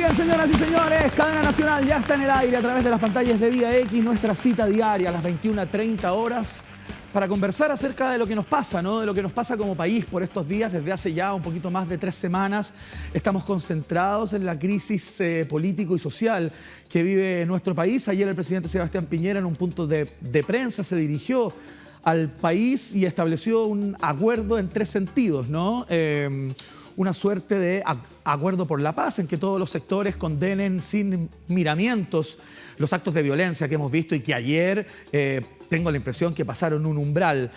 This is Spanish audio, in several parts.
bien, señoras y señores, Cadena Nacional ya está en el aire a través de las pantallas de Vía X, nuestra cita diaria a las 21:30 horas para conversar acerca de lo que nos pasa, ¿no? De lo que nos pasa como país por estos días. Desde hace ya un poquito más de 3 semanas estamos concentrados en la crisis político y social que vive nuestro país. Ayer el presidente Sebastián Piñera, en un punto de prensa, se dirigió al país y estableció un acuerdo en 3 sentidos, ¿no? Una suerte de acuerdo por la paz, en que todos los sectores condenen sin miramientos los actos de violencia que hemos visto y que ayer tengo la impresión que pasaron un umbral.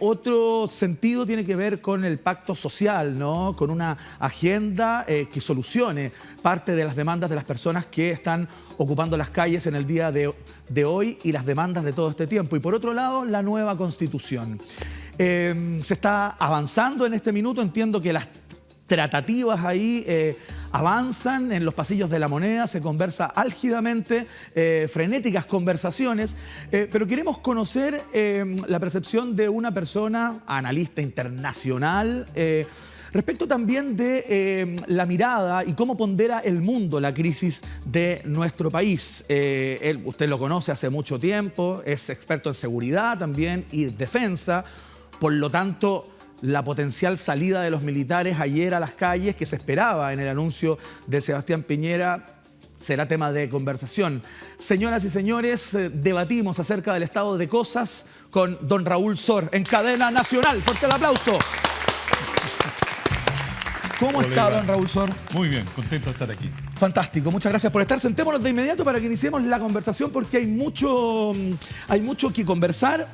Otro sentido tiene que ver con el pacto social, ¿no? Con una agenda que solucione parte de las demandas de las personas que están ocupando las calles en el día de hoy y las demandas de todo este tiempo. Y por otro lado, la nueva Constitución. Se está avanzando en este minuto, entiendo que las tratativas ahí avanzan en los pasillos de La Moneda, se conversa álgidamente, frenéticas conversaciones, pero queremos conocer la percepción de una persona, analista internacional, respecto también de la mirada y cómo pondera el mundo la crisis de nuestro país. Usted lo conoce hace mucho tiempo, es experto en seguridad también y defensa, por lo tanto la potencial salida de los militares ayer a las calles, que se esperaba en el anuncio de Sebastián Piñera, será tema de conversación. Señoras y señores, debatimos acerca del estado de cosas con don Raúl Sor en Cadena Nacional. Fuerte el aplauso. ¿Cómo está, don Raúl Sor? Muy bien, contento de estar aquí. Fantástico, muchas gracias por estar. Sentémonos de inmediato para que iniciemos la conversación porque hay mucho que conversar.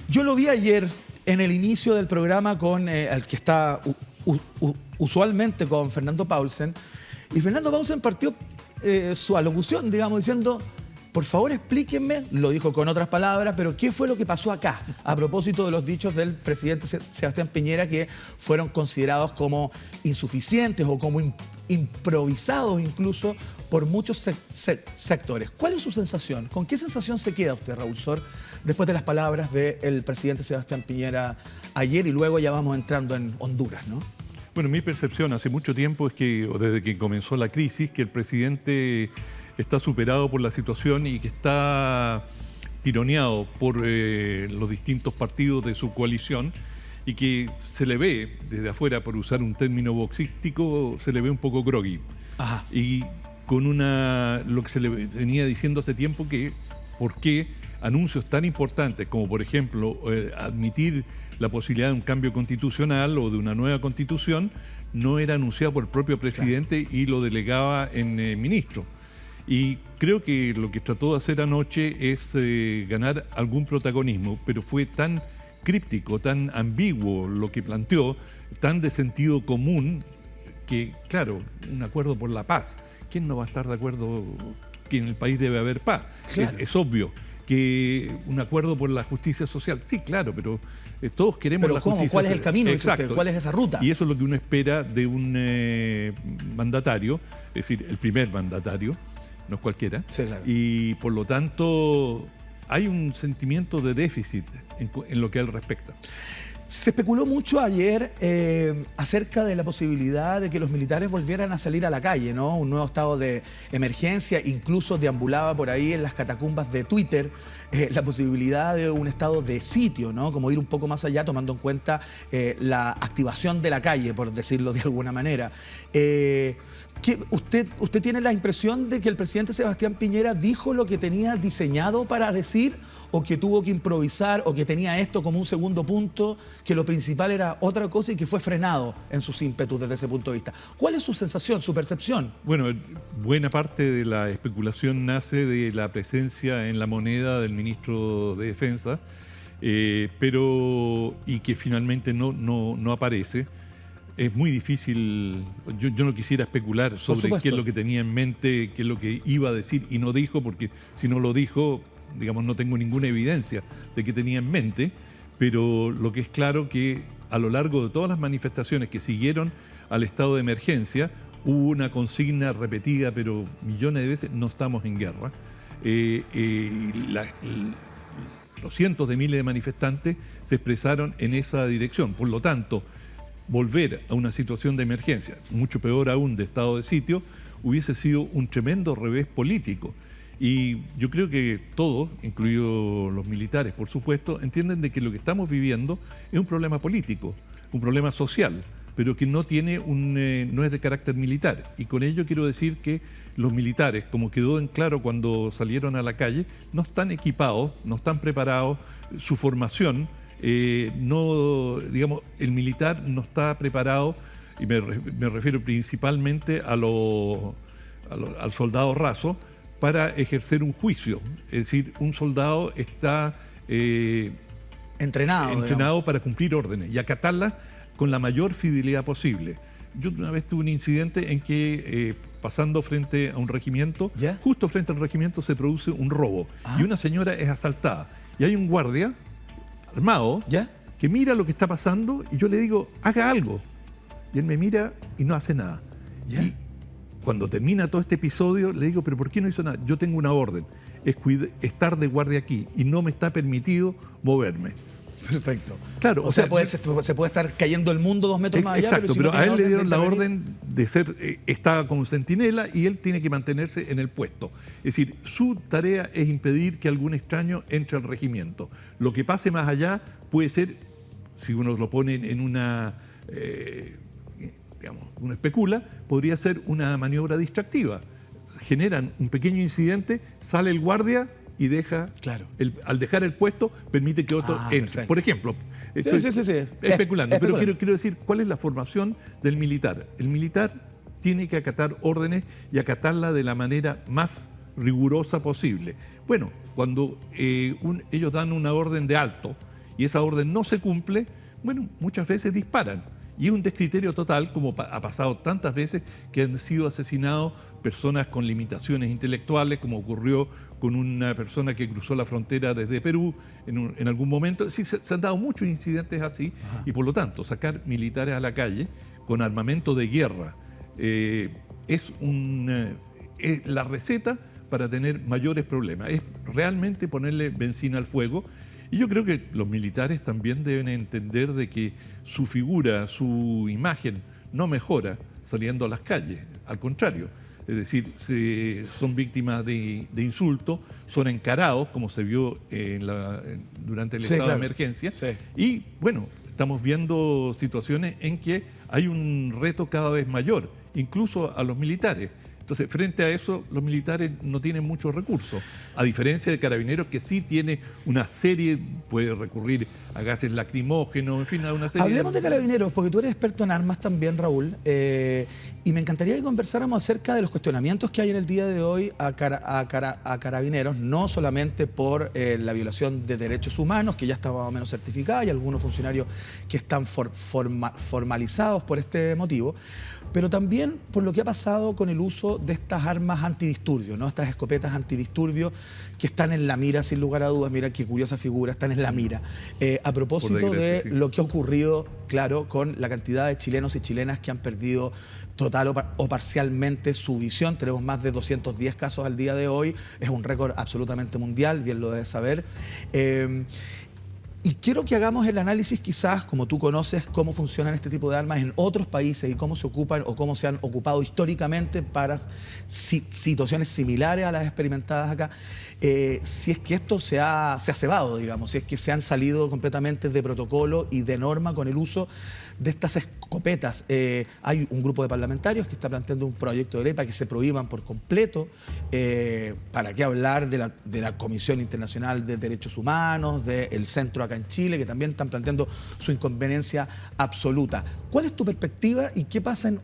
Yo lo vi ayer en el inicio del programa con el que está usualmente con Fernando Paulsen, y Fernando Paulsen partió su alocución, digamos, diciendo: por favor explíquenme, lo dijo con otras palabras, pero ¿qué fue lo que pasó acá? A propósito de los dichos del presidente Sebastián Piñera, que fueron considerados como insuficientes o como improvisados incluso por muchos sectores. ¿Cuál es su sensación? ¿Con qué sensación se queda usted, Raúl Sor, después de las palabras del presidente Sebastián Piñera ayer, y luego ya vamos entrando en Honduras, ¿no? Bueno, mi percepción hace mucho tiempo es que, o desde que comenzó la crisis, que el presidente está superado por la situación y que está tironeado por los distintos partidos de su coalición, y que se le ve desde afuera, por usar un término boxístico, se le ve un poco groggy. Ajá. Y con lo que se le venía diciendo hace tiempo, que por qué anuncios tan importantes como, por ejemplo, admitir la posibilidad de un cambio constitucional o de una nueva constitución no era anunciado por el propio presidente, claro, y lo delegaba en ministro. Y creo que lo que trató de hacer anoche es ganar algún protagonismo, pero fue tan críptico, tan ambiguo lo que planteó, tan de sentido común, que, claro, un acuerdo por la paz. ¿Quién no va a estar de acuerdo que en el país debe haber paz? Claro. Es obvio. Que un acuerdo por la justicia social, sí, claro, pero todos queremos la justicia social. ¿Cuál es el camino? Exacto. ¿Cuál es esa ruta? Y eso es lo que uno espera de un mandatario, es decir, el primer mandatario, no es cualquiera. Sí, claro. Y por lo tanto hay un sentimiento de déficit en lo que a él respecta. Se especuló mucho ayer acerca de la posibilidad de que los militares volvieran a salir a la calle, ¿no? Un nuevo estado de emergencia, incluso deambulaba por ahí en las catacumbas de Twitter la posibilidad de un estado de sitio, ¿no? Como ir un poco más allá, tomando en cuenta la activación de la calle, por decirlo de alguna manera. ¿Usted tiene la impresión de que el presidente Sebastián Piñera dijo lo que tenía diseñado para decir, o que tuvo que improvisar, o que tenía esto como un segundo punto, que lo principal era otra cosa y que fue frenado en sus ímpetus desde ese punto de vista? ¿Cuál es su sensación, su percepción? Bueno, buena parte de la especulación nace de la presencia en La Moneda del ministro de Defensa, y que finalmente no aparece. Es muy difícil, yo no quisiera especular sobre qué es lo que tenía en mente, qué es lo que iba a decir y no dijo, porque si no lo dijo, digamos, no tengo ninguna evidencia de que tenía en mente, pero lo que es claro que a lo largo de todas las manifestaciones que siguieron al estado de emergencia, hubo una consigna repetida, pero millones de veces: no estamos en guerra. Los cientos de miles de manifestantes se expresaron en esa dirección. Por lo tanto, volver a una situación de emergencia, mucho peor aún de estado de sitio, hubiese sido un tremendo revés político. Y yo creo que todos, incluidos los militares, por supuesto, entienden de que lo que estamos viviendo es un problema político, un problema social, pero que no tiene no es de carácter militar. Y con ello quiero decir que los militares, como quedó en claro cuando salieron a la calle, no están equipados, no están preparados, su formación, no, digamos, el militar no está preparado, y me refiero principalmente al soldado raso, para ejercer un juicio. Es decir, un soldado está entrenado para cumplir órdenes y acatarlas con la mayor fidelidad posible. Yo una vez tuve un incidente en que pasando frente a un regimiento, ¿ya? Justo frente al regimiento se produce un robo y una señora es asaltada. Y hay un guardia armado, ¿ya?, que mira lo que está pasando y yo le digo, haga algo. Y él me mira y no hace nada. ¿Ya? Y cuando termina todo este episodio, le digo, ¿pero por qué no hizo nada? Yo tengo una orden, es estar de guardia aquí y no me está permitido moverme. Perfecto. Claro, o sea, se puede estar cayendo el mundo 2 metros más allá. Exacto, si pero no a él le dieron la intervenir... orden de ser, está como centinela y él tiene que mantenerse en el puesto. Es decir, su tarea es impedir que algún extraño entre al regimiento. Lo que pase más allá puede ser, si uno lo pone en una... digamos, uno especula, podría ser una maniobra distractiva. Generan un pequeño incidente, sale el guardia y deja, claro, al dejar el puesto, permite que otro entre. Perfecto. Por ejemplo, estoy especulando, pero quiero decir, ¿cuál es la formación del militar? El militar tiene que acatar órdenes y acatarla de la manera más rigurosa posible. Bueno, cuando ellos dan una orden de alto y esa orden no se cumple, bueno, muchas veces disparan. Y es un descriterio total, como ha pasado tantas veces que han sido asesinados personas con limitaciones intelectuales, como ocurrió con una persona que cruzó la frontera desde Perú en algún momento. Sí, se han dado muchos incidentes así. Ajá. Y por lo tanto, sacar militares a la calle con armamento de guerra es la receta para tener mayores problemas. Es realmente ponerle benzina al fuego. Y yo creo que los militares también deben entender de que su figura, su imagen no mejora saliendo a las calles, al contrario. Es decir, son víctimas de insultos, son encarados, como se vio durante el estado de emergencia. Sí. Y bueno, estamos viendo situaciones en que hay un reto cada vez mayor, incluso a los militares. Entonces, frente a eso, los militares no tienen muchos recursos, a diferencia de Carabineros, que sí tiene una serie, puede recurrir a gases lacrimógenos, en fin, a una serie... Hablemos de Carabineros, porque tú eres experto en armas también, Raúl, y me encantaría que conversáramos acerca de los cuestionamientos que hay en el día de hoy a Carabineros, no solamente por la violación de derechos humanos, que ya está más o menos certificada, y algunos funcionarios que están formalizados por este motivo, pero también por lo que ha pasado con el uso de estas armas antidisturbios, ¿no? Estas escopetas antidisturbios que están en la mira, sin lugar a dudas. Mira qué curiosa figura, están en la mira. A propósito de lo que ha ocurrido, claro, con la cantidad de chilenos y chilenas que han perdido total o parcialmente su visión. Tenemos más de 210 casos al día de hoy. Es un récord absolutamente mundial, bien lo debes saber. Y quiero que hagamos el análisis, quizás, como tú conoces, cómo funcionan este tipo de armas en otros países y cómo se ocupan o cómo se han ocupado históricamente para situaciones similares a las experimentadas acá. Si es que esto se ha cebado, digamos, si es que se han salido completamente de protocolo y de norma con el uso de estas escopetas. Hay un grupo de parlamentarios que está planteando un proyecto de ley para que se prohíban por completo. ¿Para qué hablar de la Comisión Internacional de Derechos Humanos, del centro acá en Chile, que también están planteando su inconveniencia absoluta? ¿Cuál es tu perspectiva y qué pasa en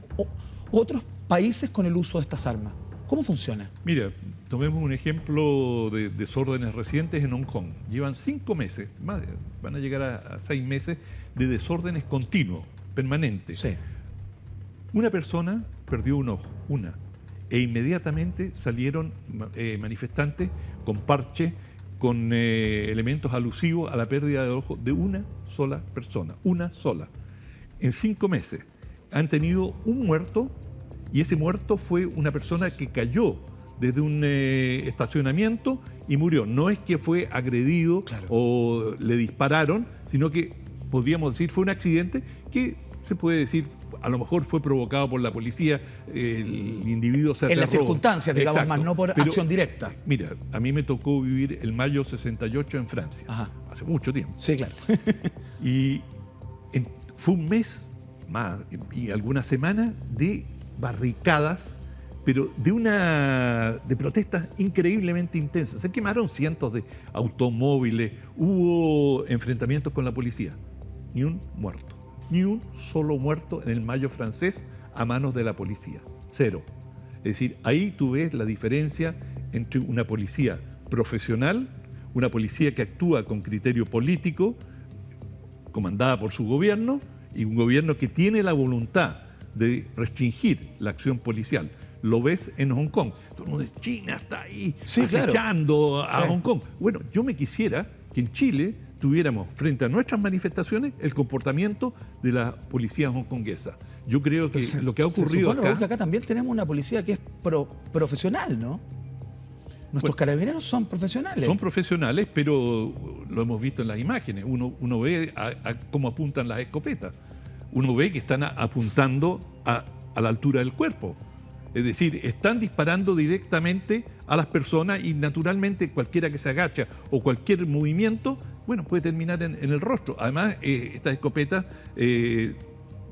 otros países con el uso de estas armas? ¿Cómo funciona? Mira, tomemos un ejemplo de desórdenes recientes en Hong Kong. Llevan 5 meses, van a llegar a 6 meses de desórdenes continuos, permanentes. Sí. Una persona perdió un ojo, e inmediatamente salieron manifestantes con parche, con elementos alusivos a la pérdida de ojo de una sola persona, una sola. En 5 meses han tenido un muerto, y ese muerto fue una persona que cayó desde un estacionamiento y murió. No es que fue agredido, claro, o le dispararon, sino que podríamos decir fue un accidente que se puede decir, a lo mejor fue provocado por la policía, el individuo se aterró. En las circunstancias, digamos, Exacto. más no por Pero, acción directa. Mira, a mí me tocó vivir el mayo 68 en Francia, Ajá. hace mucho tiempo. Sí, claro. Y fue un mes más y algunas semanas de barricadas, pero de protestas increíblemente intensas. Se quemaron cientos de automóviles, hubo enfrentamientos con la policía. Ni un muerto, ni un solo muerto en el mayo francés a manos de la policía. Cero. Es decir, ahí tú ves la diferencia entre una policía profesional, una policía que actúa con criterio político, comandada por su gobierno, y un gobierno que tiene la voluntad de restringir la acción policial. Lo ves en Hong Kong. Todo el mundo dice, China está ahí acechando a Hong Kong. Bueno, yo me quisiera que en Chile tuviéramos frente a nuestras manifestaciones el comportamiento de la policía hongkonguesa. Yo creo que lo que ha ocurrido acá... que acá también tenemos una policía que es profesional, ¿no? Nuestros carabineros son profesionales. Son profesionales, pero lo hemos visto en las imágenes. Uno ve cómo apuntan las escopetas. Uno ve que están apuntando a la altura del cuerpo. Es decir, están disparando directamente a las personas y naturalmente cualquiera que se agacha o cualquier movimiento, bueno, puede terminar en el rostro. Además, estas escopetas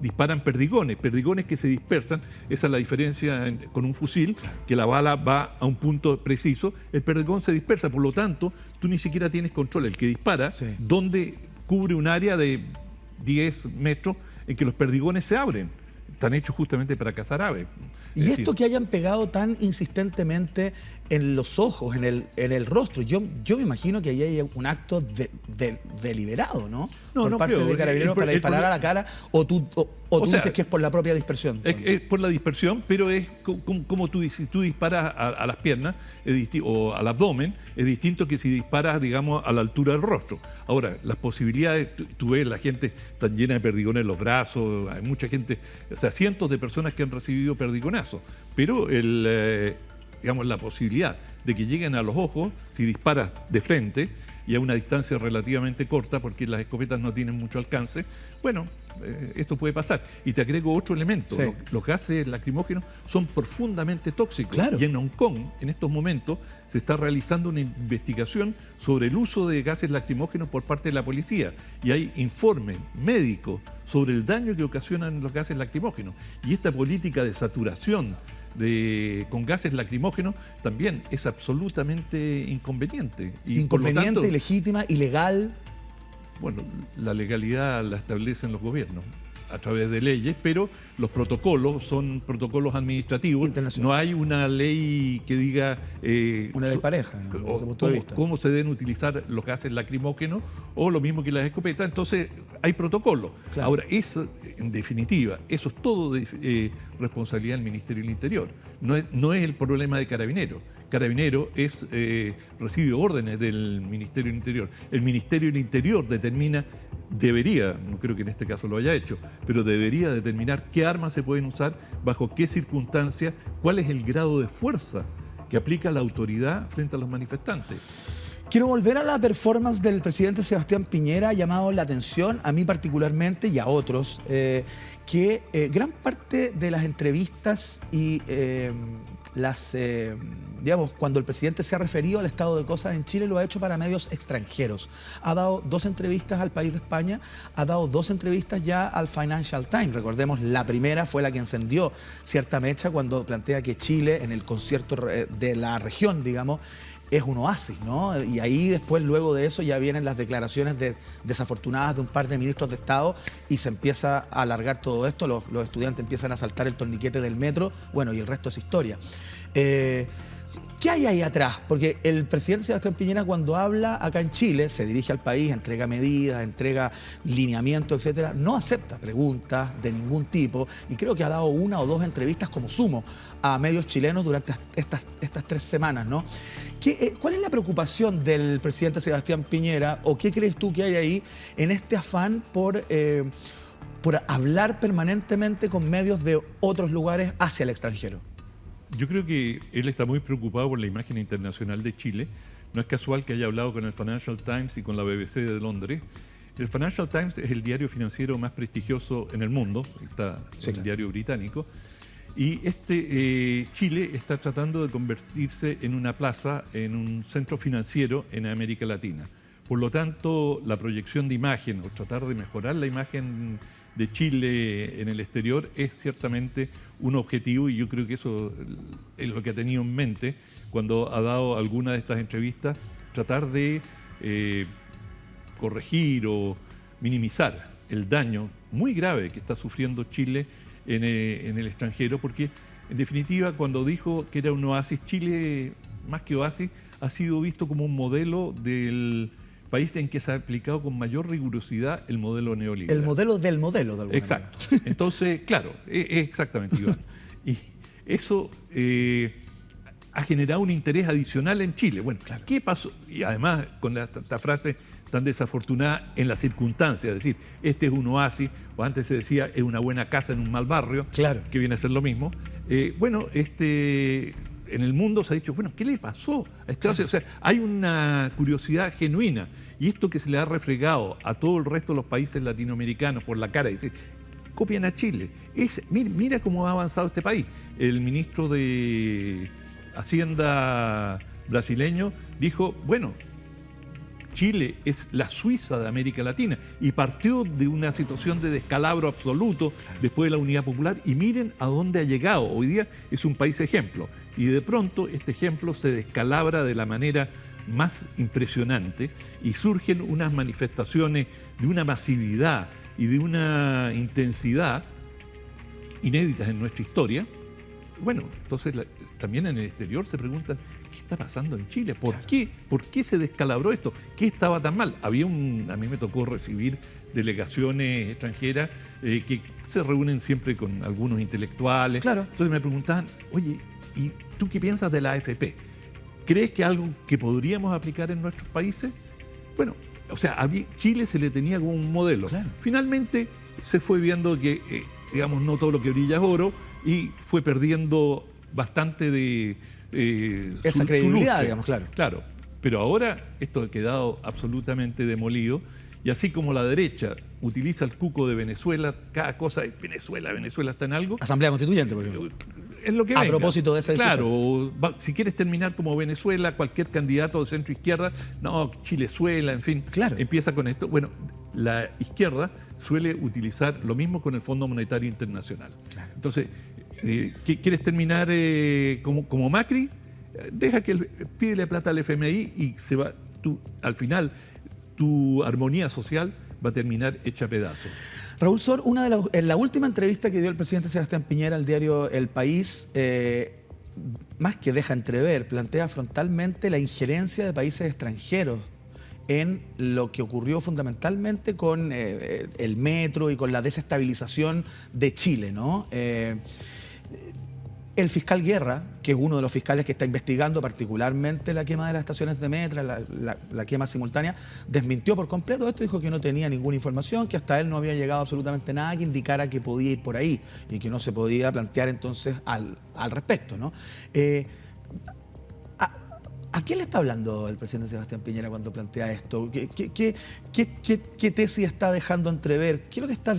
disparan perdigones que se dispersan. Esa es la diferencia con un fusil, que la bala va a un punto preciso, el perdigón se dispersa, por lo tanto, tú ni siquiera tienes control. El que dispara, donde cubre un área de 10 metros en que los perdigones se abren. Están hechos justamente para cazar aves. Y esto que hayan pegado tan insistentemente en los ojos, en el rostro, yo me imagino que ahí hay un acto deliberado, ¿no? Por parte de carabineros para disparar a la cara, o tú dices que es por la propia dispersión. Es por la dispersión, pero es como tú dices, si tú disparas a las piernas o al abdomen, es distinto que si disparas, digamos, a la altura del rostro. Ahora, las posibilidades, tú ves, la gente tan llena de perdigones en los brazos, hay mucha gente, o sea, cientos de personas que han recibido perdigonazos, pero digamos, la posibilidad de que lleguen a los ojos, si disparas de frente y a una distancia relativamente corta, porque las escopetas no tienen mucho alcance, bueno, esto puede pasar. Y te agrego otro elemento, los gases lacrimógenos son profundamente tóxicos. Claro. Y en Hong Kong, en estos momentos, se está realizando una investigación sobre el uso de gases lacrimógenos por parte de la policía. Y hay informes médicos sobre el daño que ocasionan los gases lacrimógenos. Y esta política de saturación con gases lacrimógenos también es absolutamente inconveniente. Y inconveniente, por lo tanto, ilegítima, ilegal. Bueno, la legalidad la establecen los gobiernos a través de leyes, pero los protocolos son protocolos administrativos. No hay una ley que diga una ley pareja, cómo se deben utilizar los gases lacrimógenos o lo mismo que las escopetas. Entonces hay protocolos. Claro. Ahora, eso, en definitiva, eso es todo responsabilidad del Ministerio del Interior. No es el problema de Carabineros. Carabinero recibe órdenes del Ministerio del Interior. El Ministerio del Interior debería, no creo que en este caso lo haya hecho, pero debería determinar qué armas se pueden usar, bajo qué circunstancias, cuál es el grado de fuerza que aplica la autoridad frente a los manifestantes. Quiero volver a la performance del presidente Sebastián Piñera, ha llamado la atención, a mí particularmente y a otros, que gran parte de las entrevistas y digamos, cuando el presidente se ha referido al estado de cosas en Chile, lo ha hecho para medios extranjeros. Ha dado 2 entrevistas al País de España, ha dado 2 entrevistas ya al Financial Times. Recordemos, la primera fue la que encendió cierta mecha cuando plantea que Chile, en el concierto de la región, digamos, es un oasis, ¿no? Y ahí después, luego de eso, ya vienen las declaraciones desafortunadas de un par de ministros de Estado y se empieza a alargar todo esto, los estudiantes empiezan a saltar el torniquete del metro, bueno, y el resto es historia. ¿Qué hay ahí atrás? Porque el presidente Sebastián Piñera, cuando habla acá en Chile, se dirige al país, entrega medidas, entrega lineamientos, etcétera, no acepta preguntas de ningún tipo y creo que ha dado 1 o 2 entrevistas como sumo a medios chilenos durante estas 3 semanas, ¿no? ¿Cuál es la preocupación del presidente Sebastián Piñera o qué crees tú que hay ahí en este afán por hablar permanentemente con medios de otros lugares hacia el extranjero? Yo creo que él está muy preocupado por la imagen internacional de Chile. No es casual que haya hablado con el Financial Times y con la BBC de Londres. El Financial Times es el diario financiero más prestigioso en el mundo, el diario británico, y Chile está tratando de convertirse en una plaza, en un centro financiero en América Latina. Por lo tanto, la proyección de imagen o tratar de mejorar la imagen de Chile en el exterior es ciertamente un objetivo, y yo creo que eso es lo que ha tenido en mente cuando ha dado alguna de estas entrevistas, tratar de corregir o minimizar el daño muy grave que está sufriendo Chile en el extranjero, porque en definitiva cuando dijo que era un oasis, Chile más que oasis ha sido visto como un modelo del país en que se ha aplicado con mayor rigurosidad el modelo neoliberal. El modelo del modelo, de alguna Exacto. Entonces, claro, exactamente, Iván. Y eso ha generado un interés adicional en Chile. Bueno, claro. ¿Qué pasó? Y además, con esta frase tan desafortunada en las circunstancias, es decir, este es un oasis, o antes se decía, es una buena casa en un mal barrio, claro, que viene a ser lo mismo. En el mundo se ha dicho, bueno, ¿qué le pasó a este oasis? O sea, hay una curiosidad genuina, y esto que se le ha refregado a todo el resto de los países latinoamericanos por la cara, dice, copian a Chile. Mira cómo ha avanzado este país. El ministro de Hacienda brasileño dijo, bueno, Chile es la Suiza de América Latina, y partió de una situación de descalabro absoluto después de la Unidad Popular, y miren a dónde ha llegado. Hoy día es un país ejemplo, y de pronto este ejemplo se descalabra de la manera más impresionante y surgen unas manifestaciones de una masividad y de una intensidad inéditas en nuestra historia. Bueno, entonces también en el exterior se preguntan, ¿qué está pasando en Chile? ¿Por qué se descalabró esto? ¿Qué estaba tan mal? A mí me tocó recibir delegaciones extranjeras que se reúnen siempre con algunos intelectuales. Claro. Entonces me preguntaban, oye, ¿y tú qué piensas de la AFP? ¿Crees que es algo que podríamos aplicar en nuestros países? Bueno, o sea, Chile se le tenía como un modelo. Claro. Finalmente se fue viendo que, digamos, no todo lo que brilla es oro, y fue perdiendo bastante de esa credibilidad, lucha, digamos, claro. Claro, pero ahora esto ha quedado absolutamente demolido, y así como la derecha utiliza el cuco de Venezuela, cada cosa es Venezuela está en algo. Asamblea Constituyente, por ejemplo. Es lo que a venga. Propósito de esa discusión. Claro, si quieres terminar como Venezuela, cualquier candidato de centro izquierda, no, Chilezuela, en fin, claro, empieza con esto. Bueno, la izquierda suele utilizar lo mismo con el Fondo Monetario Internacional. Claro. Entonces, ¿quieres terminar como Macri? Pídele plata al FMI y al final tu armonía social va a terminar hecha pedazos. Raúl Sor, en la última entrevista que dio el presidente Sebastián Piñera al diario El País, más que deja entrever, plantea frontalmente la injerencia de países extranjeros en lo que ocurrió fundamentalmente con el metro y con la desestabilización de Chile, ¿no? El fiscal Guerra, que es uno de los fiscales que está investigando particularmente la quema de las estaciones de metro, la quema simultánea, desmintió por completo esto, dijo que no tenía ninguna información, que hasta él no había llegado absolutamente nada que indicara que podía ir por ahí y que no se podía plantear entonces al respecto, ¿no? ¿A quién le está hablando el presidente Sebastián Piñera cuando plantea esto? ¿Qué tesis está dejando entrever? ¿Qué es lo que está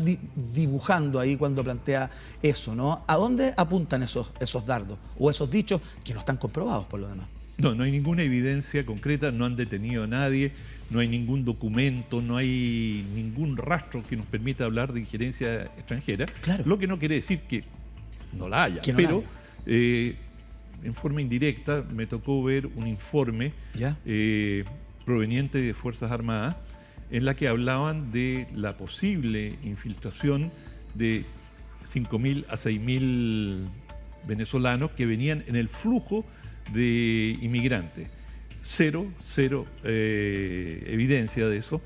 dibujando ahí cuando plantea eso, ¿no? ¿A dónde apuntan esos dardos o esos dichos que no están comprobados por lo demás? No hay ninguna evidencia concreta, no han detenido a nadie, no hay ningún documento, no hay ningún rastro que nos permita hablar de injerencia extranjera. Claro. Lo que no quiere decir que no la haya, pero en forma indirecta me tocó ver un informe proveniente de Fuerzas Armadas en la que hablaban de la posible infiltración de 5.000 a 6.000 venezolanos que venían en el flujo de inmigrantes. Cero evidencia de eso,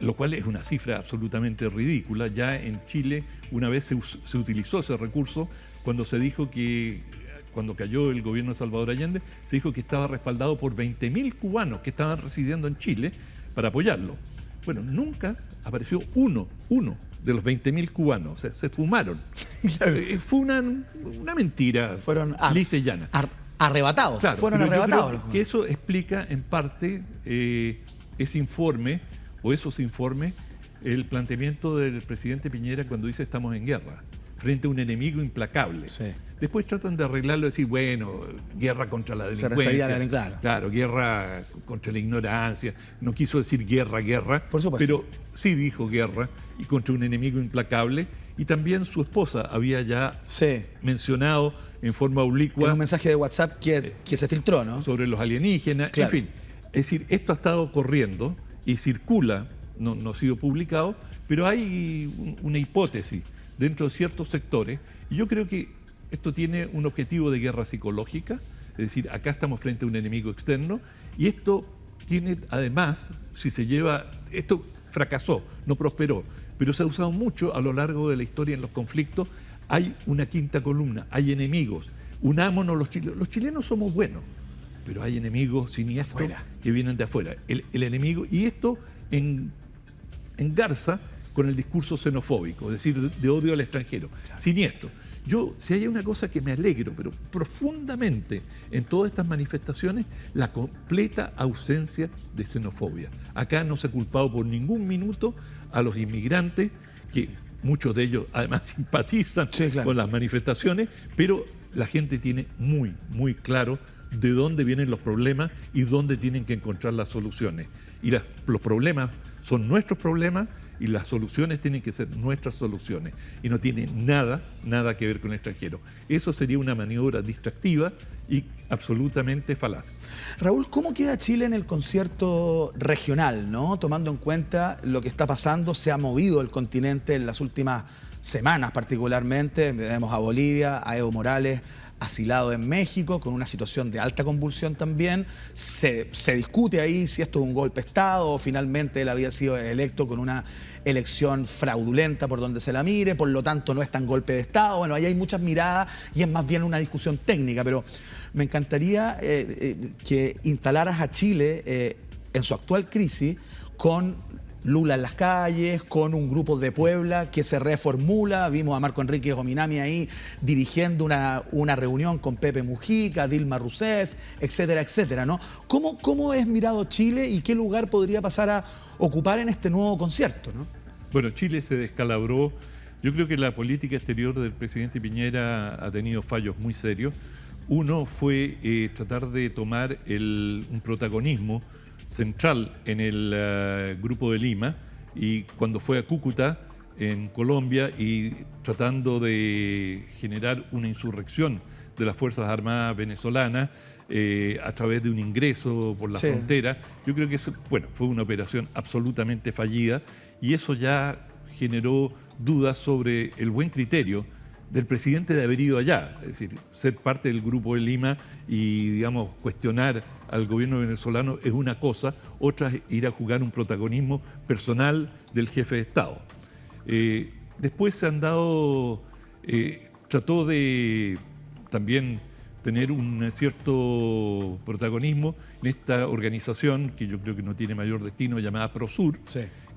lo cual es una cifra absolutamente ridícula. Ya en Chile una vez se utilizó ese recurso cuando se dijo que, cuando cayó el gobierno de Salvador Allende, se dijo que estaba respaldado por 20.000 cubanos que estaban residiendo en Chile para apoyarlo. Bueno, nunca apareció uno de los 20.000 cubanos, o sea, se fumaron. Claro. Fue una mentira, fueron lisa y llana. Arrebatados, claro, fueron arrebatados. Yo creo que eso explica en parte ese informe o esos informes el planteamiento del presidente Piñera cuando dice estamos en guerra, frente a un enemigo implacable. Sí. Después tratan de arreglarlo y decir, bueno, guerra contra la Se delincuencia. refería a la, Claro, guerra contra la ignorancia. No quiso decir guerra, Por supuesto. pero sí dijo guerra y contra un enemigo implacable. Y también su esposa había ya mencionado en forma oblicua. En un mensaje de WhatsApp que se filtró, ¿no? Sobre los alienígenas, claro. En fin. Es decir, esto ha estado corriendo y circula, no ha sido publicado, pero hay una hipótesis dentro de ciertos sectores. Y yo creo que esto tiene un objetivo de guerra psicológica, es decir, acá estamos frente a un enemigo externo, y esto tiene además, esto fracasó, no prosperó, pero se ha usado mucho a lo largo de la historia en los conflictos. Hay una quinta columna, hay enemigos. Unámonos los chilenos. Los chilenos somos buenos, pero hay enemigos siniestros que vienen de afuera. El enemigo, y esto engarza con el discurso xenofóbico, es decir, de odio al extranjero, siniestro. Si hay una cosa que me alegro, pero profundamente en todas estas manifestaciones, la completa ausencia de xenofobia. Acá no se ha culpado por ningún minuto a los inmigrantes, que muchos de ellos además simpatizan con las manifestaciones, pero la gente tiene muy, muy claro de dónde vienen los problemas y dónde tienen que encontrar las soluciones. Y los problemas son nuestros problemas y las soluciones tienen que ser nuestras soluciones. Y no tiene nada que ver con el extranjero. Eso sería una maniobra distractiva y absolutamente falaz. Raúl, ¿cómo queda Chile en el concierto regional, ¿no? Tomando en cuenta lo que está pasando, se ha movido el continente en las últimas semanas particularmente. Vemos a Bolivia, a Evo Morales asilado en México, con una situación de alta convulsión también. Se discute ahí si esto es un golpe de Estado o finalmente él había sido electo con una elección fraudulenta por donde se la mire, por lo tanto no es tan golpe de Estado. Bueno, ahí hay muchas miradas y es más bien una discusión técnica, pero me encantaría que instalaras a Chile en su actual crisis con Lula en las calles, con un grupo de Puebla que se reformula. Vimos a Marco Enrique Gominami ahí dirigiendo una reunión con Pepe Mujica, Dilma Rousseff, etcétera, etcétera, ¿no? ¿Cómo es mirado Chile y qué lugar podría pasar a ocupar en este nuevo concierto, ¿no? Bueno, Chile se descalabró. Yo creo que la política exterior del presidente Piñera ha tenido fallos muy serios. Uno fue tratar de tomar un protagonismo central en el Grupo de Lima, y cuando fue a Cúcuta, en Colombia, y tratando de generar una insurrección de las Fuerzas Armadas venezolanas a través de un ingreso por la frontera. Yo creo que eso, fue una operación absolutamente fallida, y eso ya generó dudas sobre el buen criterio del presidente de haber ido allá, es decir, ser parte del Grupo de Lima y, digamos, cuestionar al gobierno venezolano es una cosa, otra es ir a jugar un protagonismo personal del jefe de Estado. Después se han dado, trató de también tener un cierto protagonismo en esta organización que yo creo que no tiene mayor destino, llamada Prosur,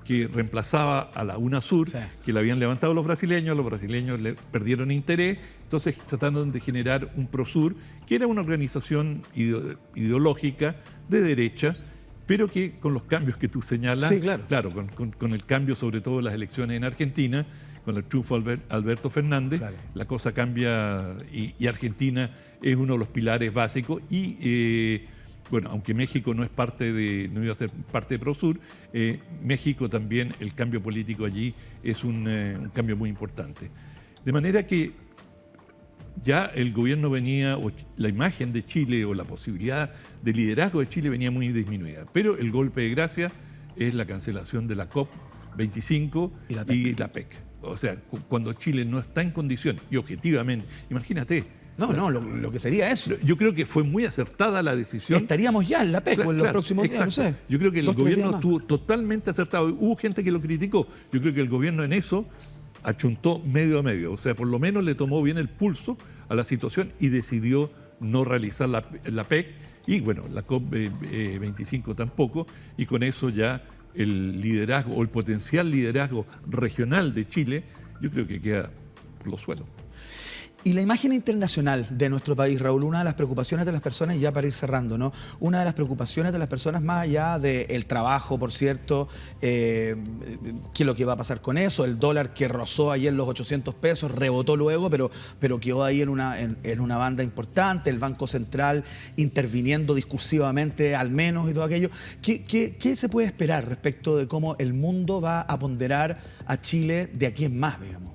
que reemplazaba a la UNASUR, que la habían levantado los brasileños le perdieron interés, entonces tratando de generar un Prosur, que era una organización ideológica de derecha, pero que con los cambios que tú señalas, con el cambio sobre todo de las elecciones en Argentina, con el triunfo de Alberto Fernández, la cosa cambia y Argentina es uno de los pilares básicos y... aunque México no iba a ser parte de Prosur, México también, el cambio político allí es un cambio muy importante. De manera que ya el gobierno venía, o la imagen de Chile o la posibilidad de liderazgo de Chile venía muy disminuida. Pero el golpe de gracia es la cancelación de la COP25 y la PEC. O sea, cuando Chile no está en condición, y objetivamente, imagínate. Lo que sería eso. Yo creo que fue muy acertada la decisión. Estaríamos ya en la PEC en los próximos días, no sé. Yo creo que el gobierno estuvo totalmente acertado. Hubo gente que lo criticó. Yo creo que el gobierno en eso achuntó medio a medio. O sea, por lo menos le tomó bien el pulso a la situación y decidió no realizar la PEC. Y la COP25 tampoco. Y con eso ya el liderazgo o el potencial liderazgo regional de Chile, yo creo que queda por los suelos. Y la imagen internacional de nuestro país, Raúl, una de las preocupaciones de las personas, y ya para ir cerrando, ¿no? Una de las preocupaciones de las personas, más allá del trabajo, por cierto, qué es lo que va a pasar con eso, el dólar que rozó ayer los 800 pesos, rebotó luego, pero quedó ahí en una banda importante, el Banco Central interviniendo discursivamente al menos y todo aquello. ¿Qué se puede esperar respecto de cómo el mundo va a ponderar a Chile de aquí en más, digamos?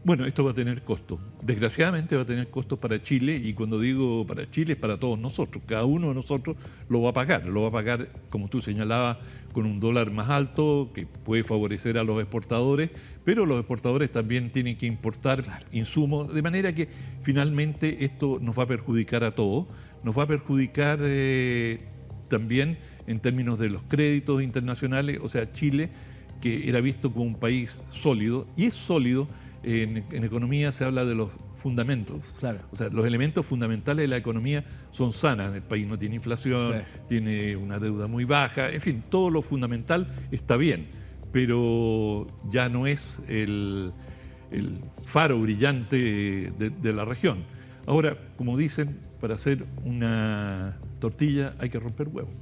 Bueno, esto va a tener costo. Desgraciadamente va a tener costos para Chile, y cuando digo para Chile es para todos nosotros. Cada uno de nosotros lo va a pagar. Lo va a pagar, como tú señalabas, con un dólar más alto que puede favorecer a los exportadores, pero los exportadores también tienen que importar insumos, de manera que finalmente esto nos va a perjudicar a todos. Nos va a perjudicar también en términos de los créditos internacionales. O sea, Chile, que era visto como un país sólido, y es sólido. En economía se habla de los fundamentos. Claro. O sea, los elementos fundamentales de la economía son sanas. El país no tiene inflación, Sí. tiene una deuda muy baja, en fin, todo lo fundamental está bien, pero ya no es el faro brillante de la región. Ahora, como dicen, para hacer una tortilla hay que romper huevos.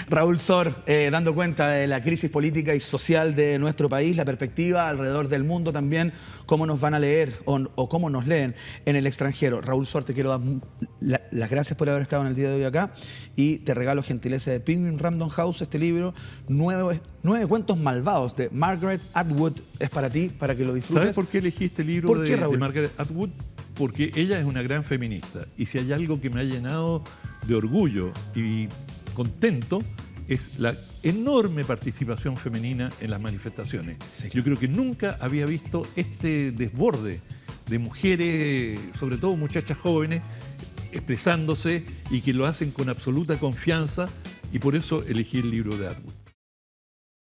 Raúl Sor, dando cuenta de la crisis política y social de nuestro país, la perspectiva alrededor del mundo también, cómo nos van a leer o cómo nos leen en el extranjero. Raúl Sor, te quiero dar las gracias por haber estado en el día de hoy acá, y te regalo gentileza de Penguin Random House, este libro, 9 cuentos malvados de Margaret Atwood. Es para ti, para que lo disfrutes. ¿Sabes por qué elegí este libro ¿Por qué, Raúl? de Margaret Atwood? Porque ella es una gran feminista, y si hay algo que me ha llenado de orgullo y contento es la enorme participación femenina en las manifestaciones. Sí. Yo creo que nunca había visto este desborde de mujeres, sobre todo muchachas jóvenes, expresándose, y que lo hacen con absoluta confianza, y por eso elegí el libro de Atwood.